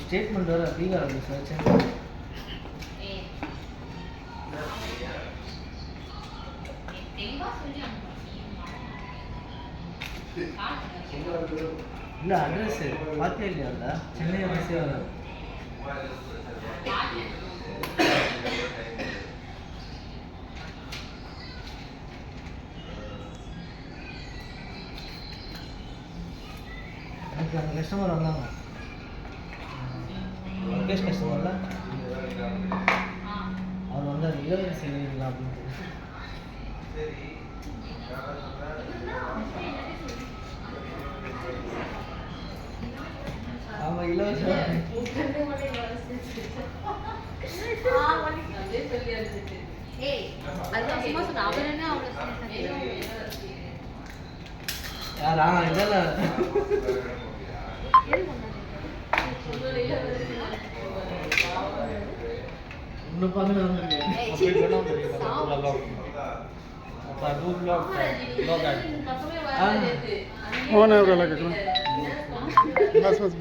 statement வர பீகார் வந்து search இல்லை அட்ரஸ் பார்த்தியா இல்லையா இல்லை சென்னை அவசியம் வரும் எனக்கு அந்த கஸ்டமர் வந்தாங்க முகேஷ் கஸ்டமர்ல அவர் வந்து அது இலவச செய்வீங்களா அப்படின்ட்டு ஆமாம் இலவசம் யாரா இதெல்லாம் இன்னும் பங்கு हो नाही एवढं लागेल बस बस